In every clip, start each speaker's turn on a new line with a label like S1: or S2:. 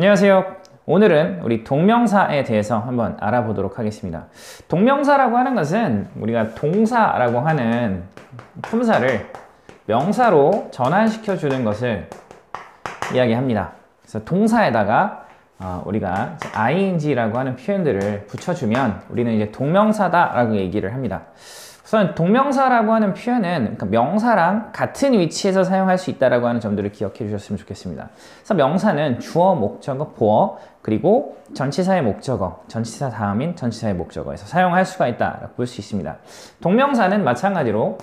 S1: 안녕하세요. 오늘은 우리 동명사에 대해서 한번 알아보도록 하겠습니다. 동명사라고 하는 것은 우리가 동사라고 하는 품사를 명사로 전환시켜 주는 것을 이야기합니다. 그래서 동사에다가 우리가 ing라고 하는 표현들을 붙여주면 우리는 이제 동명사다라고 얘기를 합니다. 우선 동명사라고 하는 표현은 그러니까 명사랑 같은 위치에서 사용할 수 있다라고 하는 점들을 기억해 주셨으면 좋겠습니다. 그래서 명사는 주어, 목적어, 보어, 그리고 전치사의 목적어, 전치사 다음인 전치사의 목적어에서 사용할 수가 있다라고 볼 수 있습니다. 동명사는 마찬가지로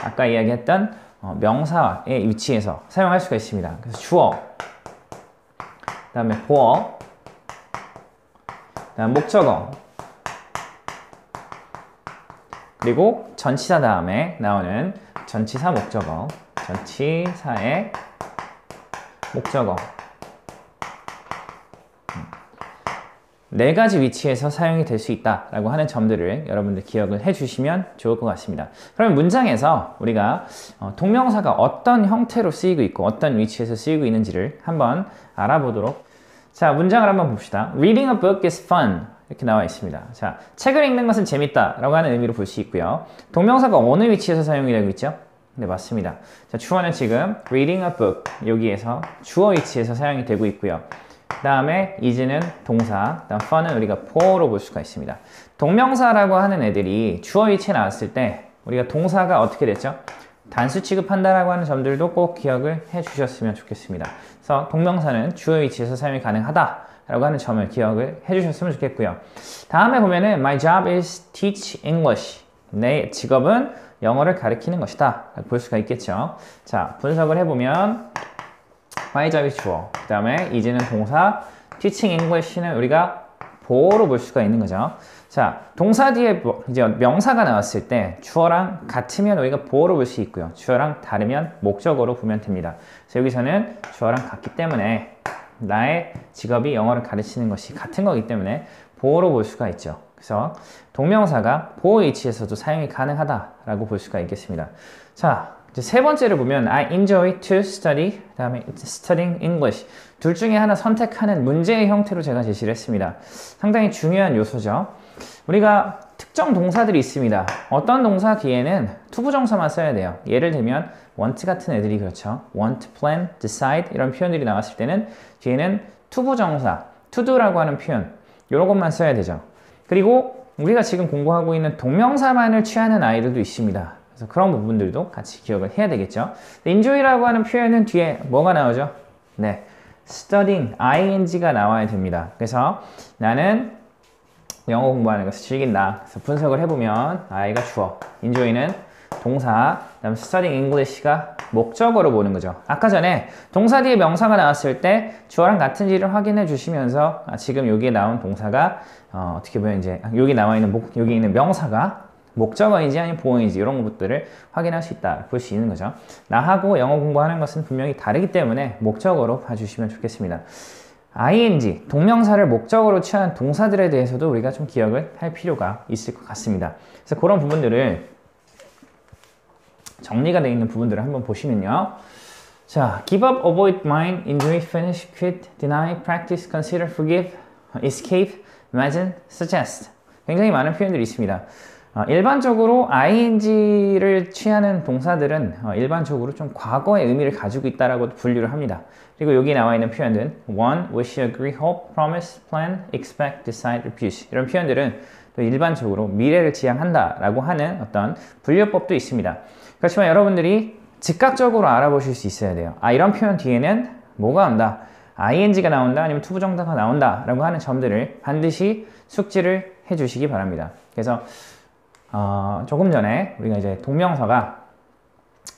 S1: 아까 이야기했던 명사의 위치에서 사용할 수가 있습니다. 그래서 주어, 그 다음에 보어, 그 다음 목적어, 그리고 전치사 다음에 나오는 전치사 목적어, 전치사의 목적어. 네 가지 위치에서 사용이 될 수 있다라고 하는 점들을 여러분들 기억을 해주시면 좋을 것 같습니다. 그러면 문장에서 우리가 동명사가 어떤 형태로 쓰이고 있고 어떤 위치에서 쓰이고 있는지를 한번 알아보도록. 자, 문장을 한번 봅시다. Reading a book is fun. 이렇게 나와 있습니다. 자, 책을 읽는 것은 재밌다 라고 하는 의미로 볼 수 있고요. 동명사가 어느 위치에서 사용이 되고 있죠? 네, 맞습니다. 자, 주어는 지금 reading a book 여기에서 주어 위치에서 사용이 되고 있고요. 그 다음에 is는 동사, 그 다음 fun은 우리가 for로 볼 수가 있습니다. 동명사라고 하는 애들이 주어 위치에 나왔을 때 우리가 동사가 어떻게 됐죠? 단수 취급한다라고 하는 점들도 꼭 기억을 해 주셨으면 좋겠습니다. 그래서 동명사는 주어 위치에서 사용이 가능하다 라고 하는 점을 기억을 해주셨으면 좋겠고요. 다음에 보면은 My job is teach English. 내 직업은 영어를 가르치는 것이다 라고 볼 수가 있겠죠. 자, 분석을 해보면 My job is 주어, 그 다음에 is는 동사, teaching English는 우리가 보어로 볼 수가 있는 거죠. 자, 동사 뒤에 이제 명사가 나왔을 때 주어랑 같으면 우리가 보어로 볼 수 있고요. 주어랑 다르면 목적어로 보면 됩니다. 그래서 여기서는 주어랑 같기 때문에 나의 직업이 영어를 가르치는 것이 같은 거기 때문에 보어로 볼 수가 있죠. 그래서 동명사가 보어 위치에서도 사용이 가능하다라고 볼 수가 있겠습니다. 자, 이제 세 번째를 보면 I enjoy to study, 그 다음에 studying English. 둘 중에 하나 선택하는 문제의 형태로 제가 제시를 했습니다. 상당히 중요한 요소죠. 우리가 특정 동사들이 있습니다. 어떤 동사 뒤에는 투부정사만 써야 돼요. 예를 들면 want 같은 애들이 그렇죠. want, plan, decide 이런 표현들이 나왔을 때는 뒤에는 투부정사, to do라고 하는 표현 이런 것만 써야 되죠. 그리고 우리가 지금 공부하고 있는 동명사만을 취하는 아이들도 있습니다. 그래서 그런 부분들도 같이 기억을 해야 되겠죠. enjoy라고 하는 표현은 뒤에 뭐가 나오죠? 네, studying, ing가 나와야 됩니다. 그래서 나는 영어 공부하는 것을 즐긴다. 그래서 분석을 해보면 I가 주어, enjoy는 동사, 그 다음 studying English가 목적어로 보는 거죠. 아까 전에 동사 뒤에 명사가 나왔을 때 주어랑 같은지를 확인해 주시면서 지금 여기에 나온 동사가 어떻게 보면 이제 여기 나와 있는 여기 있는 명사가 목적어인지 아니면 보어인지 이런 것들을 확인할 수 있다 볼 수 있는 거죠. 나하고 영어 공부하는 것은 분명히 다르기 때문에 목적어로 봐주시면 좋겠습니다. ing, 동명사를 목적어로 취하는 동사들에 대해서도 우리가 좀 기억을 할 필요가 있을 것 같습니다. 그래서 그런 부분들을 정리가 되어 있는 부분들을 한번 보시면요. 자, give up, avoid, mind, enjoy, finish, quit, deny, practice, consider, forgive, escape, imagine, suggest. 굉장히 많은 표현들이 있습니다. 일반적으로 ing를 취하는 동사들은 일반적으로 좀 과거의 의미를 가지고 있다라고 분류를 합니다. 그리고 여기 나와 있는 표현들은 want, wish, agree, hope, promise, plan, expect, decide, refuse 이런 표현들은 또 일반적으로 미래를 지향한다라고 하는 어떤 분류법도 있습니다. 그렇지만 여러분들이 즉각적으로 알아보실 수 있어야 돼요. 이런 표현 뒤에는 뭐가 온다, ing가 나온다 아니면 투부정사가 나온다 라고 하는 점들을 반드시 숙지를 해주시기 바랍니다. 그래서 조금 전에 우리가 이제 동명사가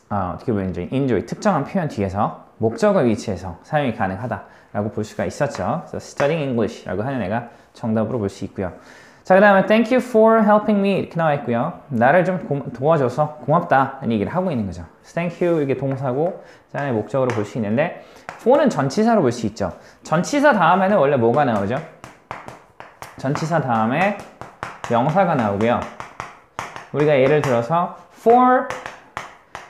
S1: 어떻게 보면 이제 enjoy 특정한 표현 뒤에서 목적어 위치에서 사용이 가능하다라고 볼 수가 있었죠. 그래서 studying English라고 하는 애가 정답으로 볼 수 있고요. 자, 그 다음에 thank you for helping me 이렇게 나와 있고요. 나를 좀 도와줘서 고맙다는 얘기를 하고 있는 거죠. thank you 이게 동사고 그 목적어로 볼 수 있는데 for는 전치사로 볼 수 있죠. 전치사 다음에는 원래 뭐가 나오죠? 전치사 다음에 명사가 나오고요. 우리가 예를 들어서 for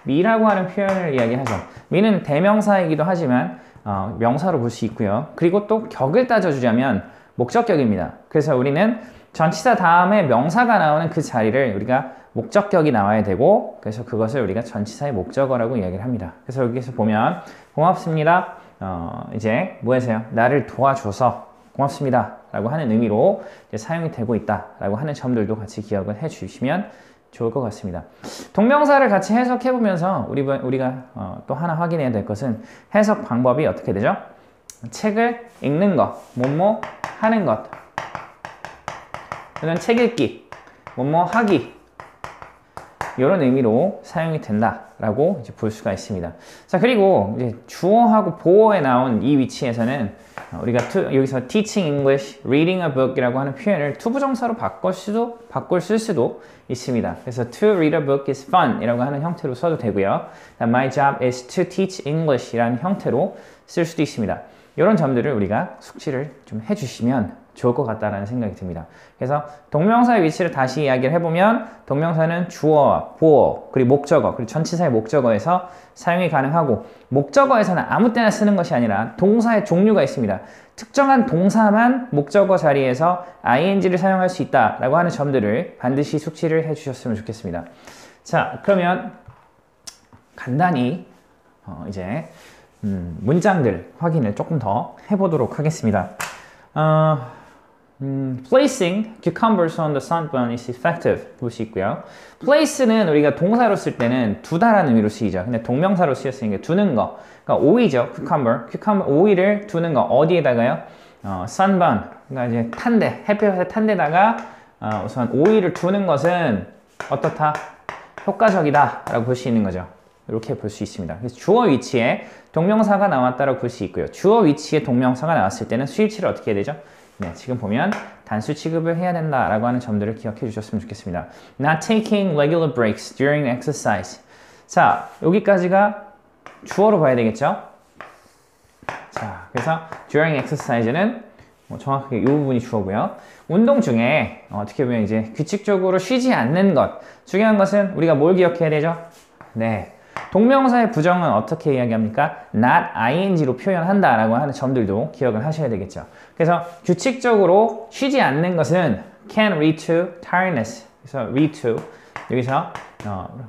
S1: me라고 하는 표현을 이야기하죠. me는 대명사이기도 하지만 명사로 볼 수 있고요. 그리고 또 격을 따져주자면 목적격입니다. 그래서 우리는 전치사 다음에 명사가 나오는 그 자리를 우리가 목적격이 나와야 되고, 그래서 그것을 우리가 전치사의 목적어라고 이야기를 합니다. 그래서 여기서 보면 고맙습니다. 이제 뭐 하세요? 나를 도와줘서 고맙습니다 라고 하는 의미로 이제 사용이 되고 있다 라고 하는 점들도 같이 기억을 해 주시면 좋을 것 같습니다. 동명사를 같이 해석해 보면서 우리가 또 하나 확인해야 될 것은 해석 방법이 어떻게 되죠? 책을 읽는 것, 뭐뭐 하는 것, 또는 책 읽기, 뭐뭐 하기, 이런 의미로 사용이 된다라고 이제 볼 수가 있습니다. 자, 그리고 이제 주어하고 보어에 나온 이 위치에서는 우리가 여기서 teaching English, reading a book이라고 하는 표현을 투부정사로 바꿔 쓸 수도 있습니다. 그래서 to read a book is fun 이라고 하는 형태로 써도 되고요. My job is to teach English 이라는 형태로 쓸 수도 있습니다. 이런 점들을 우리가 숙지를 좀 해주시면 좋을 것 같다라는 생각이 듭니다. 그래서 동명사의 위치를 다시 이야기를 해보면 동명사는 주어와 보어, 그리고 목적어, 그리고 전치사의 목적어에서 사용이 가능하고, 목적어에서는 아무 때나 쓰는 것이 아니라 동사의 종류가 있습니다. 특정한 동사만 목적어 자리에서 ing를 사용할 수 있다라고 하는 점들을 반드시 숙지를 해주셨으면 좋겠습니다. 자, 그러면 간단히 이제 문장들 확인을 조금 더 해보도록 하겠습니다. Placing cucumbers on the sunburn is effective 볼 수 있고요. Place는 우리가 동사로 쓸 때는 두다라는 의미로 쓰이죠. 근데 동명사로 쓰였으니까 두는 거. 그러니까 오이죠. cucumber, 오이를 두는 거. 어디에다가요? sunburn. 그러니까 이제 탄데, 햇볕에 탄 데다가 우선 오이를 두는 것은 어떻다? 효과적이다 라고 볼 수 있는 거죠. 이렇게 볼 수 있습니다. 그래서 주어 위치에 동명사가 나왔다라고 볼 수 있고요. 주어 위치에 동명사가 나왔을 때는 수일치를 어떻게 해야 되죠? 네, 지금 보면 단수 취급을 해야 된다라고 하는 점들을 기억해 주셨으면 좋겠습니다. Not taking regular breaks during exercise. 자, 여기까지가 주어로 봐야 되겠죠? 자, 그래서 during exercise는 정확하게 이 부분이 주어고요. 운동 중에 어떻게 보면 이제 규칙적으로 쉬지 않는 것. 중요한 것은 우리가 뭘 기억해야 되죠? 네. 동명사의 부정은 어떻게 이야기합니까? not ing로 표현한다 라고 하는 점들도 기억을 하셔야 되겠죠. 그래서 규칙적으로 쉬지 않는 것은 can lead to tiredness. 그래서 lead to 여기서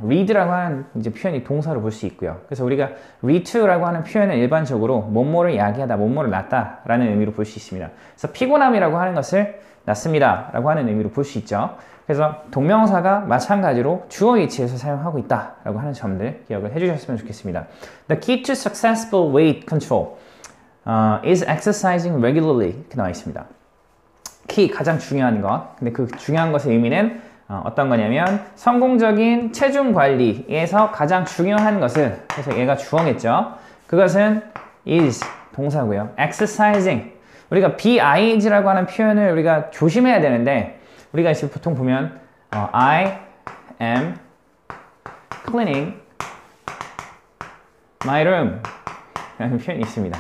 S1: read라고 하는 이제 표현이 동사로 볼 수 있고요. 그래서 우리가 lead to라고 하는 표현은 일반적으로 뭐뭐를 야기하다, 뭐뭐를 낳다 라는 의미로 볼 수 있습니다. 그래서 피곤함이라고 하는 것을 낳습니다 라고 하는 의미로 볼 수 있죠. 그래서 동명사가 마찬가지로 주어 위치에서 사용하고 있다라고 하는 점들 기억을 해주셨으면 좋겠습니다. The key to successful weight control is exercising regularly 이렇게 나와 있습니다. key, 가장 중요한 것. 근데 그 중요한 것의 의미는 어떤 거냐면 성공적인 체중 관리에서 가장 중요한 것은, 그래서 얘가 주어겠죠. 그것은 is 동사고요. exercising, 우리가 BING라고 하는 표현을 우리가 조심해야 되는데, 우리가 지금 보통 보면 I am cleaning my room 라는 표현이 있습니다.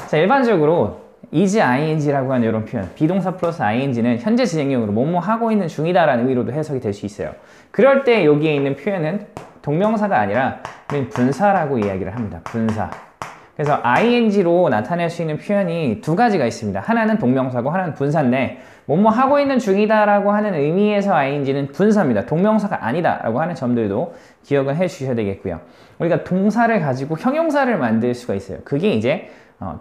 S1: 자, 일반적으로 is ing라고 하는 이런 표현, 비동사 플러스 ing는 현재 진행형으로 뭐뭐 하고 있는 중이다 라는 의미로도 해석이 될 수 있어요. 그럴 때 여기에 있는 표현은 동명사가 아니라 분사라고 이야기를 합니다. 분사. 그래서 ing로 나타낼 수 있는 표현이 두 가지가 있습니다. 하나는 동명사고 하나는 분사인데, 뭐뭐 하고 있는 중이다 라고 하는 의미에서 ing는 분사입니다. 동명사가 아니다 라고 하는 점들도 기억을 해 주셔야 되겠고요. 우리가 동사를 가지고 형용사를 만들 수가 있어요. 그게 이제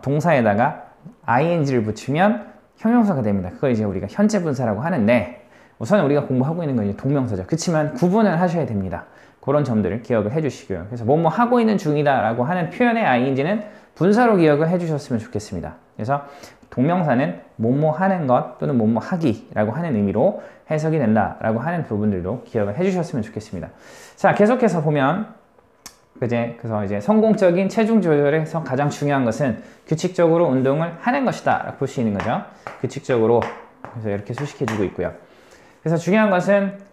S1: 동사에다가 ing를 붙이면 형용사가 됩니다. 그걸 이제 우리가 현재 분사라고 하는데, 우선 우리가 공부하고 있는 건 이제 동명사죠. 그렇지만 구분을 하셔야 됩니다. 그런 점들을 기억을 해주시고요. 그래서 뭐뭐 하고 있는 중이다 라고 하는 표현의 ing는 분사로 기억을 해주셨으면 좋겠습니다. 그래서 동명사는 뭐뭐 하는 것 또는 뭐뭐 하기라고 하는 의미로 해석이 된다라고 하는 부분들도 기억을 해주셨으면 좋겠습니다. 자, 계속해서 보면 그래서 이제 성공적인 체중 조절에서 가장 중요한 것은 규칙적으로 운동을 하는 것이다 라고 볼 수 있는 거죠. 규칙적으로. 그래서 이렇게 수식해주고 있고요. 그래서 중요한 것은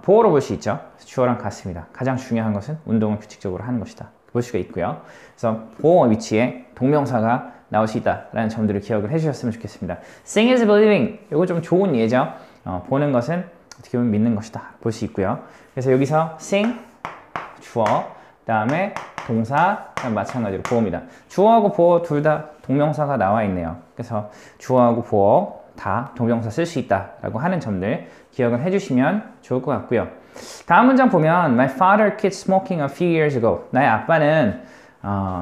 S1: 보어로 볼 수 있죠. 주어랑 같습니다. 가장 중요한 것은 운동을 규칙적으로 하는 것이다 볼 수가 있고요. 그래서 보어 위치에 동명사가 나올 수 있다라는 점들을 기억을 해주셨으면 좋겠습니다. Seeing is believing, 이거 좀 좋은 예죠. 보는 것은 어떻게 보면 믿는 것이다 볼 수 있고요. 그래서 여기서 seeing 주어, 그 다음에 동사, 마찬가지로 보어입니다. 주어하고 보어 둘 다 동명사가 나와 있네요. 그래서 주어하고 보어 다 동명사 쓸 수 있다라고 하는 점들 기억을 해주시면 좋을 것 같고요. 다음 문장 보면 My father quit smoking a few years ago. 나의 아빠는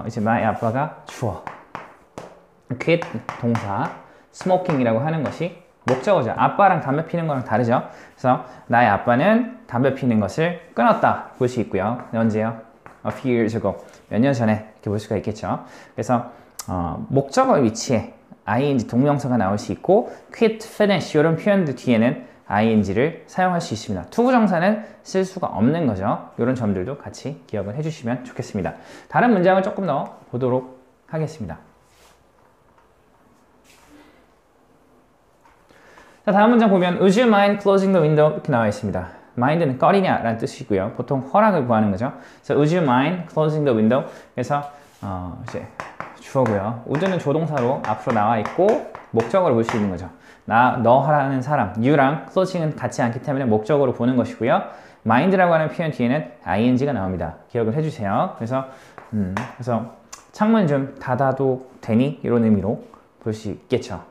S1: 이제 나의 아빠가 주어 quit 동사 smoking이라고 하는 것이 목적어죠. 아빠랑 담배 피는 거랑 다르죠. 그래서 나의 아빠는 담배 피는 것을 끊었다 볼 수 있고요. 언제요? A few years ago. 몇 년 전에 이렇게 볼 수가 있겠죠. 그래서 목적어 위치에 ing 동명사가 나올 수 있고 quit, finish 이런 표현들 뒤에는 ing를 사용할 수 있습니다. 투부정사는 쓸 수가 없는 거죠. 이런 점들도 같이 기억을 해주시면 좋겠습니다. 다른 문장을 조금 더 보도록 하겠습니다. 자, 다음 문장 보면 Would you mind closing the window? 이렇게 나와 있습니다. mind는 꺼리냐 라는 뜻이고요. 보통 허락을 구하는 거죠. 그래서 Would you mind closing the window? 그래서 이제 주어고요. would는 조동사로 앞으로 나와 있고 목적어로 볼 수 있는 거죠. 너 하라는 사람, you랑 closing은 같지 않기 때문에 목적어로 보는 것이고요. mind라고 하는 표현 뒤에는 ing가 나옵니다. 기억을 해주세요. 그래서 창문 좀 닫아도 되니? 이런 의미로 볼 수 있겠죠.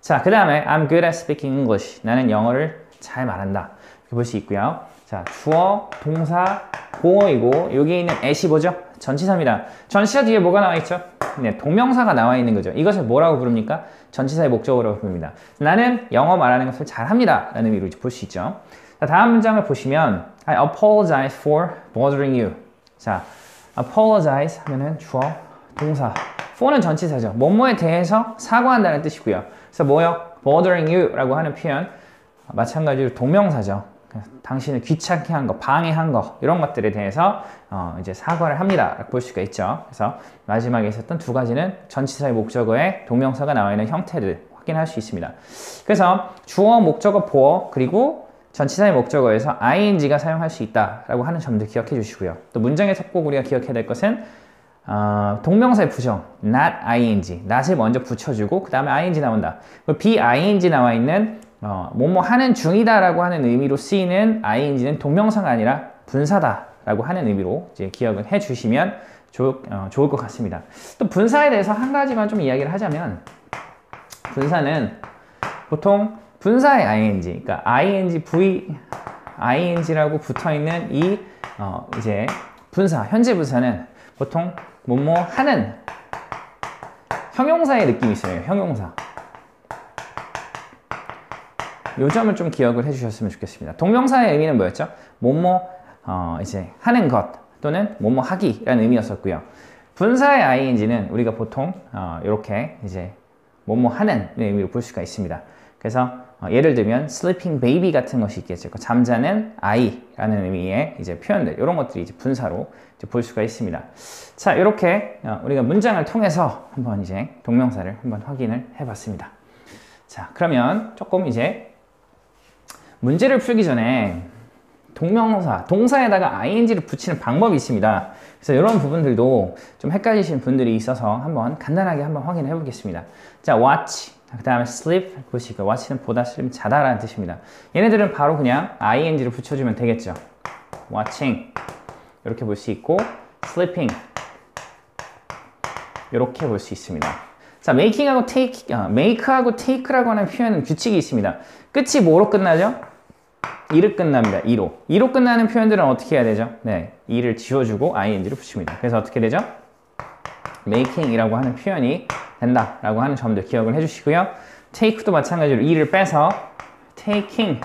S1: 자, 그 다음에 I'm good at speaking English. 나는 영어를 잘 말한다. 이렇게 볼 수 있고요. 자, 주어, 동사, 보어이고 여기 있는 at이 뭐죠? 전치사입니다. 전치사 뒤에 뭐가 나와 있죠? 네, 동명사가 나와 있는 거죠. 이것을 뭐라고 부릅니까? 전치사의 목적어라고 부릅니다. 나는 영어 말하는 것을 잘합니다. 라는 의미로 볼 수 있죠. 자, 다음 문장을 보시면 I apologize for bothering you. 자, apologize 하면은 주어, 동사. for는 전치사죠. 뭐뭐에 대해서 사과한다는 뜻이고요. 그래서 뭐요? bothering you 라고 하는 표현 마찬가지로 동명사죠. 당신을 귀찮게 한 거, 방해한 거 이런 것들에 대해서 이제 사과를 합니다. 라고 볼 수가 있죠. 그래서 마지막에 있었던 두 가지는 전치사의 목적어에 동명사가 나와 있는 형태를 확인할 수 있습니다. 그래서 주어, 목적어, 보어 그리고 전치사의 목적어에서 ing가 사용할 수 있다라고 하는 점들 기억해 주시고요. 또 문장에서 꼭 우리가 기억해야 될 것은 동명사의 부정, not ing, not을 먼저 붙여주고 그 다음에 ing 나온다. be-ing 나와 있는 뭐뭐 하는 중이다 라고 하는 의미로 쓰이는 ing는 동명사가 아니라 분사다 라고 하는 의미로 이제 기억을 해 주시면 좋을 것 같습니다. 또 분사에 대해서 한 가지만 좀 이야기를 하자면 분사는 보통 분사의 ing, 그러니까 ing, ing라고 붙어 있는 이 이제 분사, 현재 분사는 보통 뭐뭐 하는 형용사의 느낌이 있어요. 형용사. 요 점을 좀 기억을 해주셨으면 좋겠습니다. 동명사의 의미는 뭐였죠? 뭐뭐 이제 하는 것 또는 뭐뭐 하기라는 의미였었고요. 분사의 ing는 우리가 보통 이렇게 이제 뭐뭐 하는 의미로 볼 수가 있습니다. 그래서 예를 들면 sleeping baby 같은 것이 있겠죠. 잠자는 아이라는 의미의 이제 표현들 이런 것들이 이제 분사로 이제 볼 수가 있습니다. 자, 이렇게 우리가 문장을 통해서 한번 이제 동명사를 한번 확인을 해봤습니다. 자, 그러면 조금 이제 문제를 풀기 전에 동명사, 동사에다가 ing를 붙이는 방법이 있습니다. 그래서 이런 부분들도 좀 헷갈리시는 분들이 있어서 한번 간단하게 한번 확인해 보겠습니다. 자, watch, 그 다음에 sleep 보시고 watch는 보다, sleep은 자다라는 뜻입니다. 얘네들은 바로 그냥 ing를 붙여주면 되겠죠. watching 이렇게 볼 수 있고 sleeping 이렇게 볼 수 있습니다. 자, make하고 take라고 하는 표현은 규칙이 있습니다. 끝이 뭐로 끝나죠? 이로 끝납니다. 이로 끝나는 표현들은 어떻게 해야 되죠? 네, 이를 지워주고 ing를 붙입니다. 그래서 어떻게 되죠? making이라고 하는 표현이 된다라고 하는 점들 기억을 해주시고요. take도 마찬가지로 이를 빼서 taking이라는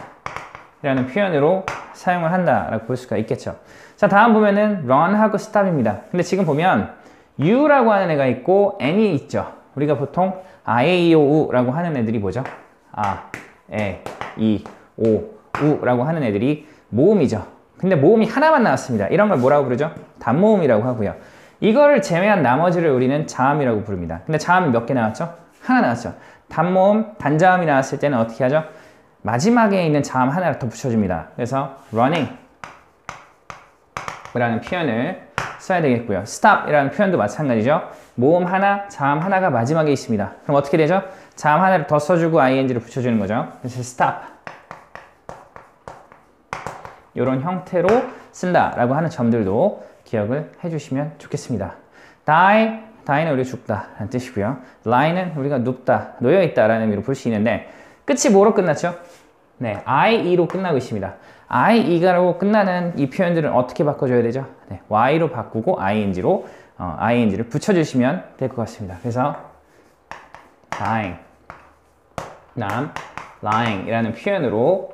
S1: 표현으로 사용을 한다라고 볼 수가 있겠죠. 자, 다음 보면은 run하고 stop입니다. 근데 지금 보면 you라고 하는 애가 있고 n이 있죠. 우리가 보통 아에이오우라고 하는 애들이 뭐죠? 아, 에, 이, 오, 우라고 하는 애들이 모음이죠. 근데 모음이 하나만 나왔습니다. 이런 걸 뭐라고 부르죠? 단모음이라고 하고요. 이거를 제외한 나머지를 우리는 자음이라고 부릅니다. 근데 자음이 몇 개 나왔죠? 하나 나왔죠. 단모음, 단자음이 나왔을 때는 어떻게 하죠? 마지막에 있는 자음 하나를 더 붙여줍니다. 그래서 running 이라는 표현을 써야 되겠고요. stop 이라는 표현도 마찬가지죠. 모음 하나, 자음 하나가 마지막에 있습니다. 그럼 어떻게 되죠? 자음 하나를 더 써주고 ing를 붙여주는 거죠. 그래서 stop 이런 형태로 쓴다라고 하는 점들도 기억을 해주시면 좋겠습니다. die는 우리가 죽다 라는 뜻이고요. lie는 우리가 눕다, 놓여있다 라는 의미로 볼 수 있는데 끝이 뭐로 끝났죠? 네, IE로 끝나고 있습니다. IE가로 끝나는 이 표현들은 어떻게 바꿔줘야 되죠? 네, Y로 바꾸고 ING를 붙여주시면 될 것 같습니다. 그래서 dying, lying 이라는 표현으로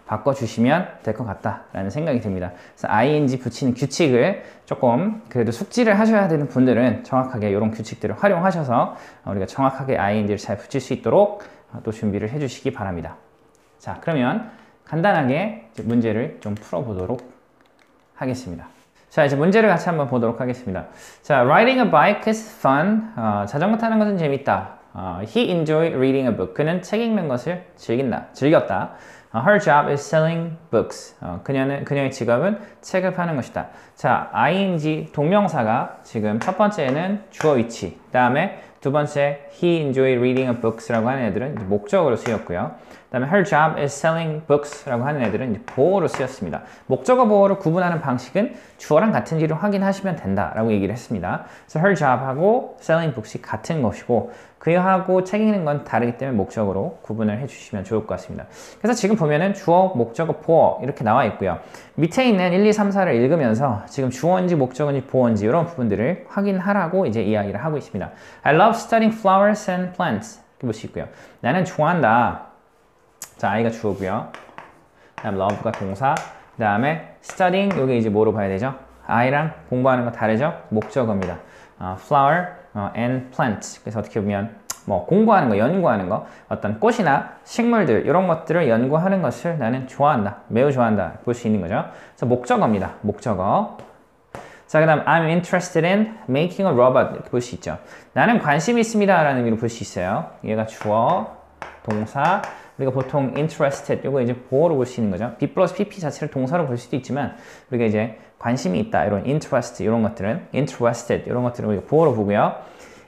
S1: 바꿔주시면 될 것 같다라는 생각이 듭니다. 그래서 ing 붙이는 규칙을 조금 그래도 숙지를 하셔야 되는 분들은 정확하게 이런 규칙들을 활용하셔서 우리가 정확하게 ing를 잘 붙일 수 있도록 또 준비를 해주시기 바랍니다. 자, 그러면 간단하게 이제 문제를 좀 풀어보도록 하겠습니다. 자, 이제 문제를 같이 한번 보도록 하겠습니다. 자, riding a bike is fun. 자전거 타는 것은 재밌다. He enjoyed reading a book. 그는 책 읽는 것을 즐겼다. Her job is selling books. 그녀의 직업은 책을 파는 것이다. 자, ing 동명사가 지금 첫 번째는 주어 위치, 그 다음에 두 번째 he enjoyed reading a books라고 하는 애들은 목적어로 쓰였고요. 그 다음에 her job is selling books라고 하는 애들은 이제 보어로 쓰였습니다. 목적어 보어를 구분하는 방식은 주어랑 같은지를 확인하시면 된다라고 얘기를 했습니다. 그래서 her job하고 selling books이 같은 것이고 그하고 책 읽는 건 다르기 때문에 목적어로 구분을 해주시면 좋을 것 같습니다. 그래서 지금 보면은 주어, 목적어, 보어 이렇게 나와 있고요. 밑에 있는 1, 2, 3, 4를 읽으면서 지금 주어인지 목적어인지 보어인지 이런 부분들을 확인하라고 이제 이야기를 하고 있습니다. I love studying flowers and plants. 이렇게 볼 수 있고요. 나는 좋아한다. 자, I가 주어고요. 다음 love가 동사. 그 다음에 studying, 이게 이제 뭐로 봐야 되죠? I랑 공부하는 거 다르죠? 목적어입니다. flower and plants. 그래서 어떻게 보면 뭐 공부하는 거, 연구하는 거, 어떤 꽃이나 식물들 이런 것들을 연구하는 것을 나는 좋아한다. 매우 좋아한다. 볼 수 있는 거죠. 그래서 목적어입니다. 목적어. 자, 그 다음 I'm interested in making a robot 이렇게 볼 수 있죠. 나는 관심이 있습니다 라는 의미로 볼 수 있어요. 얘가 주어, 동사. 우리가 보통 interested, 이거 이제 보어로 볼 수 있는 거죠. be 플러스 pp 자체를 동사로 볼 수도 있지만 우리가 이제 관심이 있다, 이런 interest, 이런 것들은 interested, 이런 것들은 우리가 보어로 보고요.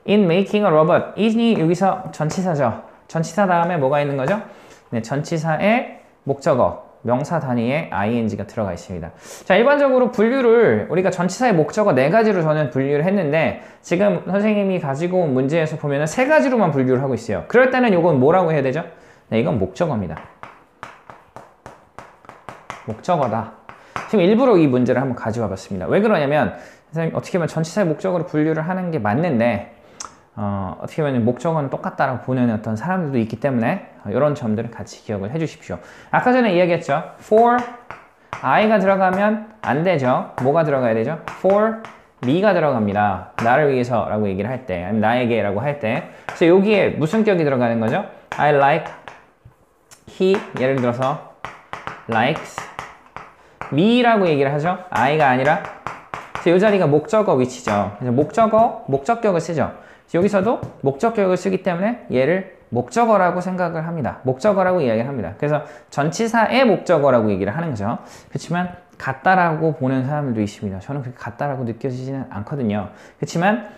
S1: in making a robot, is이 여기서 전치사죠. 전치사 다음에 뭐가 있는 거죠? 네, 전치사의 목적어, 명사 단위에 ing가 들어가 있습니다. 자, 일반적으로 분류를 우리가 전치사의 목적어 4가지로 저는 분류를 했는데 지금 선생님이 가지고 온 문제에서 보면은 3가지로만 분류를 하고 있어요. 그럴 때는 이건 뭐라고 해야 되죠? 네, 이건 목적어입니다. 목적어다. 지금 일부러 이 문제를 한번 가져와 봤습니다. 왜 그러냐면 선생님 어떻게 보면 전치사의 목적어로 분류를 하는 게 맞는데 어떻게 보면 목적어는 똑같다라고 보는 어떤 사람들도 있기 때문에 이런 점들을 같이 기억을 해 주십시오. 아까 전에 이야기했죠. for I가 들어가면 안 되죠. 뭐가 들어가야 되죠? for me가 들어갑니다. 나를 위해서 라고 얘기를 할 때, 아니면 나에게 라고 할 때. 그래서 여기에 무슨 격이 들어가는 거죠? I like, he, 예를 들어서 likes me라고 얘기를 하죠. I가 아니라. 그래서 이 자리가 목적어 위치죠. 그래서 목적격을 쓰죠. 여기서도 목적격을 쓰기 때문에 얘를 목적어라고 생각을 합니다. 목적어라고 이야기를 합니다. 그래서 전치사의 목적어라고 얘기를 하는 거죠. 그렇지만 같다라고 보는 사람들도 있습니다. 저는 그렇게 같다라고 느껴지지는 않거든요. 그렇지만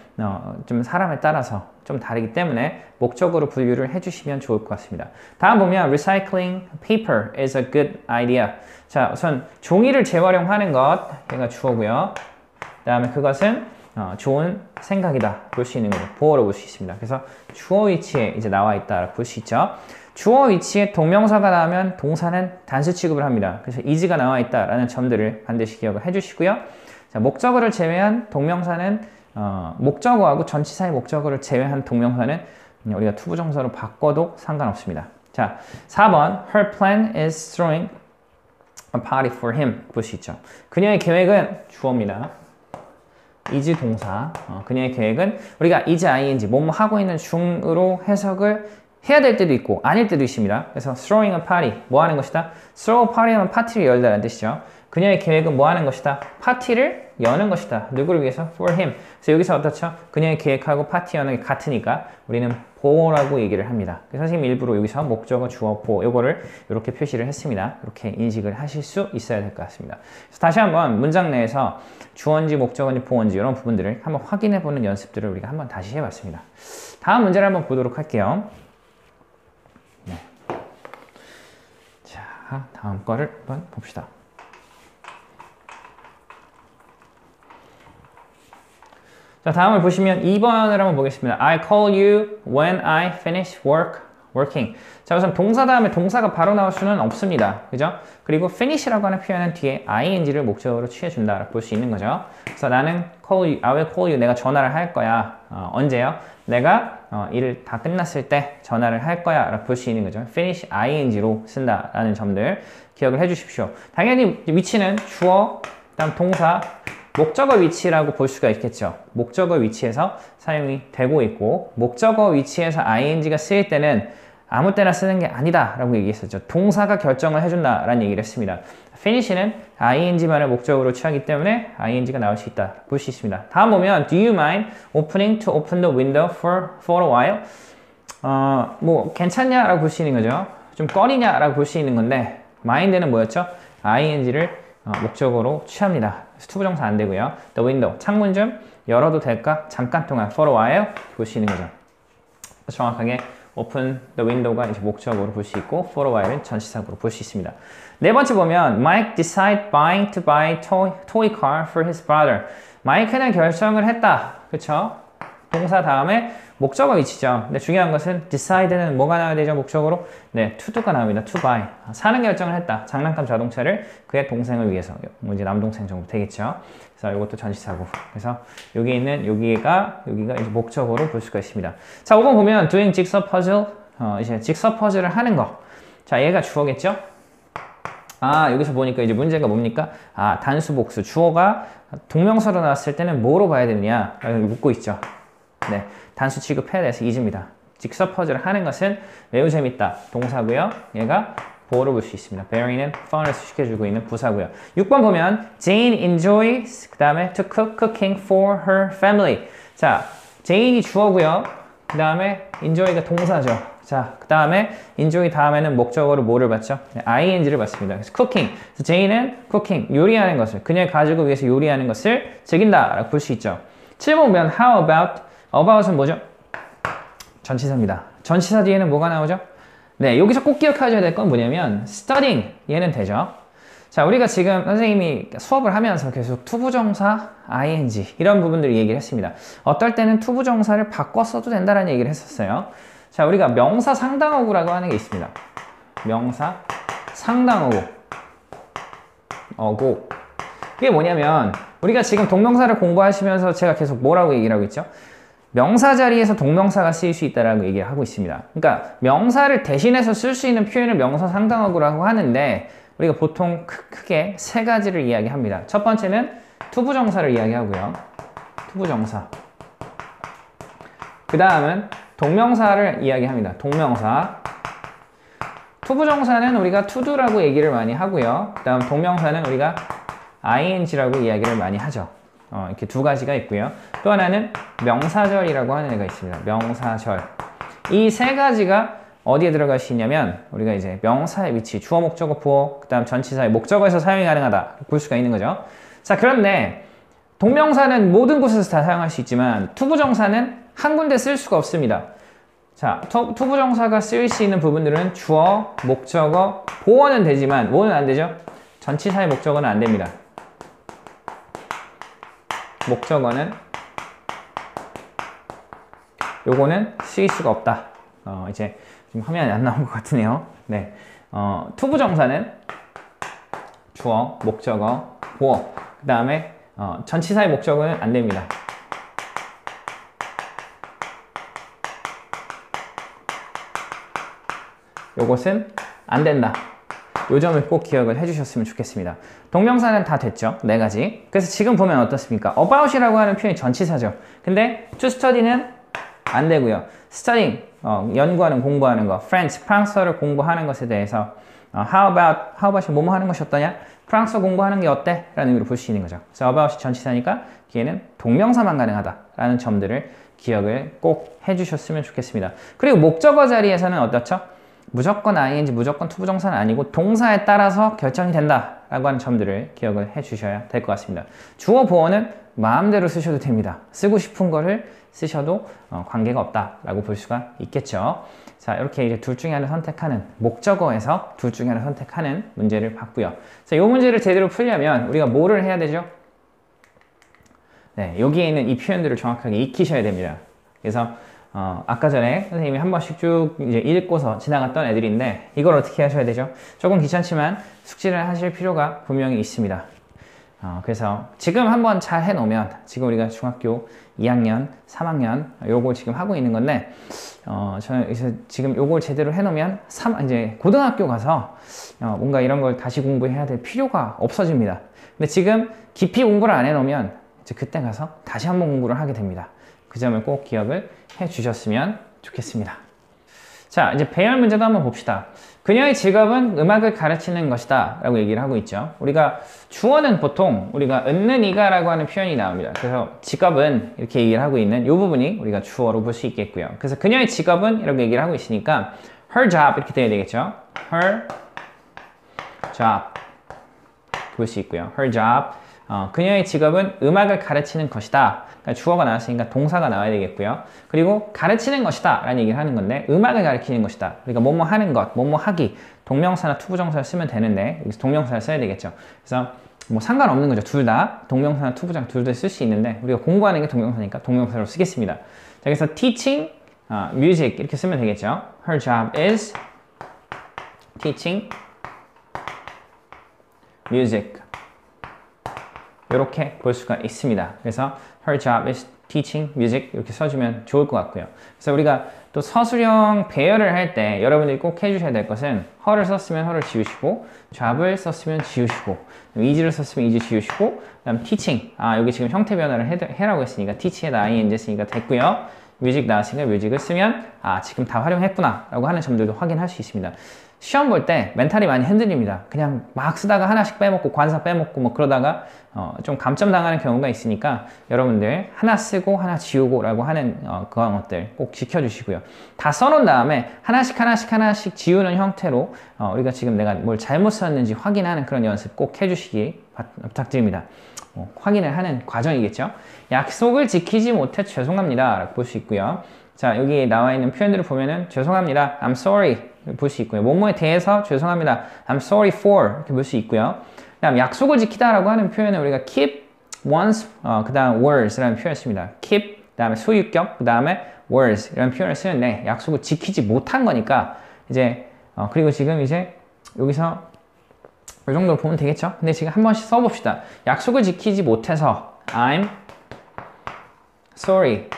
S1: 좀 사람에 따라서 좀 다르기 때문에 목적어로 분류를 해주시면 좋을 것 같습니다. 다음 보면 recycling paper is a good idea. 자, 우선 종이를 재활용하는 것, 얘가 주어고요. 그 다음에 그것은 좋은 생각이다 볼 수 있는 거죠. 보어로 볼 수 있습니다. 그래서 주어 위치에 이제 나와 있다 볼 수 있죠. 주어 위치에 동명사가 나오면 동사는 단수 취급을 합니다. 그래서 is가 나와 있다라는 점들을 반드시 기억을 해주시고요. 자, 목적어를 제외한 동명사는 목적어하고 전치사의 목적어를 제외한 동명사는 우리가 투부정사로 바꿔도 상관없습니다. 자, 4번 Her plan is throwing a party for him 볼 수 있죠. 그녀의 계획은 주어입니다. is 동사. 그녀의 계획은 우리가 is ing 뭐뭐 하고 있는 중으로 해석을 해야 될 때도 있고 아닐 때도 있습니다. 그래서 throwing a party 뭐 하는 것이다? throw a party 하면 파티를 열다라는 뜻이죠. 그녀의 계획은 뭐 하는 것이다? 파티를 여는 것이다. 누구를 위해서? for him. 그래서 여기서 어떻죠? 그녀의 계획하고 파티 여는 게 같으니까 우리는 보라고 얘기를 합니다. 그래서 선생님이 일부러 여기서 목적어, 주어, 보 요거를 이렇게 표시를 했습니다. 이렇게 인식을 하실 수 있어야 될 것 같습니다. 그래서 다시 한번 문장 내에서 주어인지 목적어인지 보어인지 이런 부분들을 한번 확인해 보는 연습들을 우리가 한번 다시 해봤습니다. 다음 문제를 한번 보도록 할게요. 네. 자, 다음 거를 한번 봅시다. 자, 다음을 보시면 2번을 한번 보겠습니다. I call you when I finish working. 자, 우선 동사 다음에 동사가 바로 나올 수는 없습니다. 그죠? 그리고 finish라고 하는 표현은 뒤에 ing를 목적으로 취해준다 볼 수 있는 거죠. 그래서 나는 I will call you. 내가 전화를 할 거야. 언제요? 내가 일을 다 끝났을 때 전화를 할 거야 라고 볼 수 있는 거죠. finish ing로 쓴다라는 점들 기억을 해 주십시오. 당연히 위치는 주어, 그다음 동사, 목적어 위치라고 볼 수가 있겠죠. 목적어 위치에서 사용이 되고 있고 목적어 위치에서 ing가 쓰일 때는 아무 때나 쓰는 게 아니다 라고 얘기했었죠. 동사가 결정을 해준다 라는 얘기를 했습니다. finish는 ing만을 목적으로 취하기 때문에 ing가 나올 수 있다 볼 수 있습니다. 다음 보면 do you mind opening to open the window for a while? 뭐 괜찮냐 라고 볼 수 있는 거죠. 좀 꺼리냐 라고 볼 수 있는 건데 mind는 뭐였죠? ing를 목적으로 취합니다. 투부정사 안 되고요. the window, 창문 좀 열어도 될까? 잠깐 동안 for a while 볼 수 있는 거죠. 정확하게 open the window가 이제 목적으로 볼 수 있고 for a while은 전치사구로 볼 수 있습니다. 네 번째 보면 Mike decide buying to buy toy car for his brother. 마이크는 결정을 했다. 그쵸? 동사 다음에 목적어 위치죠. 근데 중요한 것은 decide는 뭐가 나와야 되죠? 목적으로? 네, to do가 나옵니다. to buy. 사는 결정을 했다. 장난감 자동차를 그의 동생을 위해서. 뭐 이제 남동생 정도 되겠죠. 그래서 이것도 전치사고. 그래서 여기 있는 여기가 이제 목적어로 볼 수가 있습니다. 자, 5번 보면 doing jigsaw puzzle. 이제 jigsaw puzzle을 하는 거. 자, 얘가 주어겠죠? 여기서 보니까 이제 문제가 뭡니까? 단수 복수. 주어가 동명사로 나왔을 때는 뭐로 봐야 되느냐? 라고 묻고 있죠. 네, 단수 취급해야 돼서 이즈입니다. 직서 퍼즐을 하는 것은 매우 재밌다. 동사고요. 얘가 보어로 볼 수 있습니다. Barry는 fun을 시켜주고 있는 부사고요. 6번 보면 Jane enjoys 그 다음에 to cook cooking for her family. 자, Jane이 주어고요. 그 다음에 enjoy가 동사죠. 자, 그 다음에 enjoy 다음에는 목적어로 뭐를 받죠? 네, ing를 받습니다. 그래서 cooking. 그래서 Jane은 cooking, 요리하는 것을, 그녀의 가족을 위해서 요리하는 것을 즐긴다 라고 볼 수 있죠. 7번 보면 how about은 뭐죠? 전치사입니다. 전치사 뒤에는 뭐가 나오죠? 네, 여기서 꼭 기억하셔야 될 건 뭐냐면 studying, 얘는 되죠. 자, 우리가 지금 선생님이 수업을 하면서 계속 투부정사, ing 이런 부분들을 얘기를 했습니다. 어떨 때는 투부정사를 바꿔 써도 된다는 얘기를 했었어요. 자, 우리가 명사 상당어구라고 하는 게 있습니다. 명사 상당어구. 그게 뭐냐면 우리가 지금 동명사를 공부하시면서 제가 계속 뭐라고 얘기를 하고 있죠? 명사 자리에서 동명사가 쓰일 수 있다라고 얘기를 하고 있습니다. 그러니까 명사를 대신해서 쓸 수 있는 표현을 명사 상당어구라고 하는데 우리가 보통 크게 세 가지를 이야기합니다. 첫 번째는 투부정사를 이야기하고요. 투부정사. 그 다음은 동명사를 이야기합니다. 동명사. 투부정사는 우리가 to do라고 얘기를 많이 하고요. 그 다음 동명사는 우리가 ing라고 이야기를 많이 하죠. 이렇게 두 가지가 있고요. 또 하나는 명사절이라고 하는 애가 있습니다. 명사절. 이 세 가지가 어디에 들어갈 수 있냐면 우리가 이제 명사의 위치, 주어, 목적어, 보어, 그 다음 전치사의 목적어에서 사용이 가능하다 볼 수가 있는 거죠. 자, 그런데 동명사는 모든 곳에서 다 사용할 수 있지만 투부정사는 한 군데 쓸 수가 없습니다. 자, 투부정사가 쓰일 수 있는 부분들은 주어, 목적어, 보어는 되지만 뭐는 안 되죠? 전치사의 목적어는 안 됩니다. 목적어는 요거는 쓰일 수가 없다. 이제 지금 화면이 안 나온 것 같으네요. 네, 투부정사는 주어, 목적어, 보어. 그 다음에 전치사의 목적어는 안 됩니다. 요것은 안 된다. 요 점을 꼭 기억을 해주셨으면 좋겠습니다. 동명사는 다 됐죠? 네 가지. 그래서 지금 보면 어떻습니까? about이라고 하는 표현이 전치사죠. 근데 to study는 안 되고요. studying, 연구하는, 공부하는 거. French, 프랑스어를 공부하는 것에 대해서 how about이 뭐뭐 하는 것이 어떠냐? 프랑스어 공부하는 게 어때? 라는 의미로 볼 수 있는 거죠. 그래서 about이 전치사니까 뒤에는 동명사만 가능하다 라는 점들을 기억을 꼭 해주셨으면 좋겠습니다. 그리고 목적어 자리에서는 어떻죠? 무조건 ing, 무조건 투부정사는 아니고 동사에 따라서 결정이 된다라고 하는 점들을 기억을 해주셔야 될 것 같습니다. 주어, 보어는 마음대로 쓰셔도 됩니다. 쓰고 싶은 거를 쓰셔도 관계가 없다라고 볼 수가 있겠죠. 자, 이렇게 이제 둘 중에 하나를 선택하는, 목적어에서 둘 중에 하나를 선택하는 문제를 봤고요. 자, 이 문제를 제대로 풀려면 우리가 뭐를 해야 되죠? 네, 여기에 있는 이 표현들을 정확하게 익히셔야 됩니다. 그래서 아까 전에 선생님이 한 번씩 쭉 이제 읽고서 지나갔던 애들인데 이걸 어떻게 하셔야 되죠? 조금 귀찮지만 숙지를 하실 필요가 분명히 있습니다. 그래서 지금 한번 잘 해놓으면 지금 우리가 중학교 2학년, 3학년 요걸 지금 하고 있는 건데 저는 지금 요걸 제대로 해놓으면 이제 고등학교 가서 뭔가 이런 걸 다시 공부해야 될 필요가 없어집니다. 근데 지금 깊이 공부를 안 해놓으면 이제 그때 가서 다시 한번 공부를 하게 됩니다. 그 점을 꼭 기억을 해 주셨으면 좋겠습니다. 자, 이제 배열 문제도 한번 봅시다. 그녀의 직업은 음악을 가르치는 것이다 라고 얘기를 하고 있죠. 우리가 주어는 보통 우리가 얻는 이가 라고 하는 표현이 나옵니다. 그래서 직업은 이렇게 얘기를 하고 있는 이 부분이 우리가 주어로 볼 수 있겠고요. 그래서 그녀의 직업은 이렇게 얘기를 하고 있으니까 her job 이렇게 돼야 되겠죠. her job 볼 수 있고요. her job 그녀의 직업은 음악을 가르치는 것이다. 그러니까 주어가 나왔으니까 동사가 나와야 되겠고요. 그리고 가르치는 것이다 라는 얘기를 하는 건데 음악을 가르치는 것이다. 그러니까 뭐뭐 하는 것, 뭐뭐 하기 동명사나 투부정사를 쓰면 되는데 여기서 동명사를 써야 되겠죠. 그래서 뭐 상관없는 거죠. 둘 다 동명사나 투부정 둘 다 쓸 수 있는데 우리가 공부하는 게 동명사니까 동명사로 쓰겠습니다. 자, 그래서 teaching, music 이렇게 쓰면 되겠죠. Her job is teaching music 이렇게 볼 수가 있습니다. 그래서 her job is teaching music 이렇게 써주면 좋을 것 같고요. 그래서 우리가 또 서술형 배열을 할 때 여러분들이 꼭 해주셔야 될 것은 her를 썼으면 her를 지우시고 job을 썼으면 지우시고 is를 썼으면 is 지우시고 그 다음 teaching 여기 지금 형태 변화를 해라고 했으니까 teach에다 ing 쓰니까 됐고요. music 나왔으니까 music을 쓰면 지금 다 활용했구나 라고 하는 점들도 확인할 수 있습니다. 시험 볼 때 멘탈이 많이 흔들립니다. 그냥 막 쓰다가 하나씩 빼먹고 관사 빼먹고 뭐 그러다가 좀 감점 당하는 경우가 있으니까 여러분들 하나 쓰고 하나 지우고 라고 하는 그런 것들 꼭 지켜주시고요. 다 써놓은 다음에 하나씩 지우는 형태로 우리가 지금 내가 뭘 잘못 썼는지 확인하는 그런 연습 꼭 해주시기 부탁드립니다. 확인을 하는 과정이겠죠. 약속을 지키지 못해 죄송합니다 라고 볼 수 있고요. 자, 여기 나와 있는 표현들을 보면은 죄송합니다, I'm sorry 볼 수 있고요. 뭐뭐에 대해서 죄송합니다, I'm sorry for 이렇게 볼 수 있고요. 그 다음 약속을 지키다 라고 하는 표현은 우리가 keep, once, 그 다음 words 라는 표현을 씁니다. keep, 그 다음에 소유격, 그 다음에 words 이라는 표현을 쓰는데 약속을 지키지 못한 거니까 이제 그리고 지금 이제 여기서 이 정도로 보면 되겠죠? 근데 지금 한 번씩 써봅시다. 약속을 지키지 못해서 I'm sorry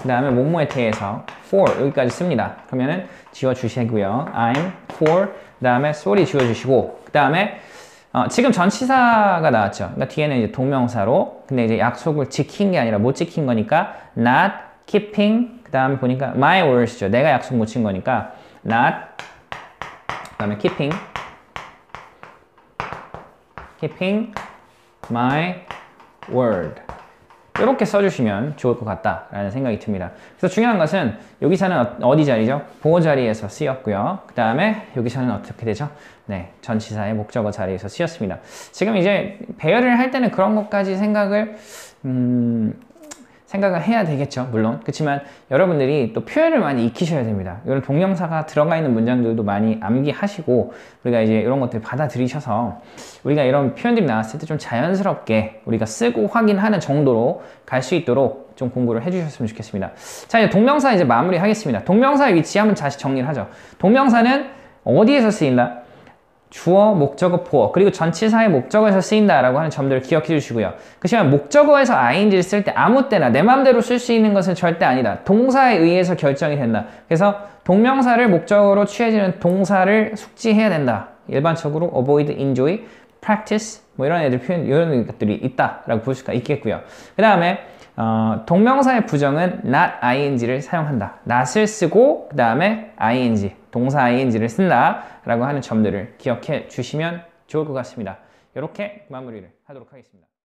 S1: 그 다음에 뭐뭐에 대해서 for 여기까지 씁니다. 그러면은 지워주시고요. I'm for 그 다음에 sorry 지워주시고 그 다음에 지금 전치사가 나왔죠. 그러니까 뒤에는 이제 동명사로 근데 이제 약속을 지킨 게 아니라 못 지킨 거니까 not keeping 그 다음에 보니까 my words죠. 내가 약속 못 지킨 거니까 not 그 다음에 keeping my word 이렇게 써주시면 좋을 것 같다라는 생각이 듭니다. 그래서 중요한 것은 여기서는 어디 자리죠? 보호 자리에서 쓰였고요. 그 다음에 여기서는 어떻게 되죠? 네, 전치사의 목적어 자리에서 쓰였습니다. 지금 이제 배열을 할 때는 그런 것까지 생각을 해야 되겠죠. 물론. 그렇지만 여러분들이 또 표현을 많이 익히셔야 됩니다. 이런 동명사가 들어가 있는 문장들도 많이 암기하시고 우리가 이제 이런 것들 받아들이셔서 우리가 이런 표현들이 나왔을 때 좀 자연스럽게 우리가 쓰고 확인하는 정도로 갈 수 있도록 좀 공부를 해주셨으면 좋겠습니다. 자, 이제 동명사 이제 마무리 하겠습니다. 동명사의 위치 한번 다시 정리를 하죠. 동명사는 어디에서 쓰인다? 주어, 목적어, 보어, 그리고 전치사의 목적어에서 쓰인다라고 하는 점들을 기억해 주시고요. 그렇지만 목적어에서 ing를 쓸 때 아무 때나 내 마음대로 쓸 수 있는 것은 절대 아니다. 동사에 의해서 결정이 된다. 그래서 동명사를 목적어로 취해지는 동사를 숙지해야 된다. 일반적으로 avoid, enjoy, practice 뭐 이런 애들 표현 이런 것들이 있다라고 볼 수가 있겠고요. 그 다음에 동명사의 부정은 not ing를 사용한다. not을 쓰고 그 다음에 ing, 동사 ing를 쓴다 라고 하는 점들을 기억해 주시면 좋을 것 같습니다. 이렇게 마무리를 하도록 하겠습니다.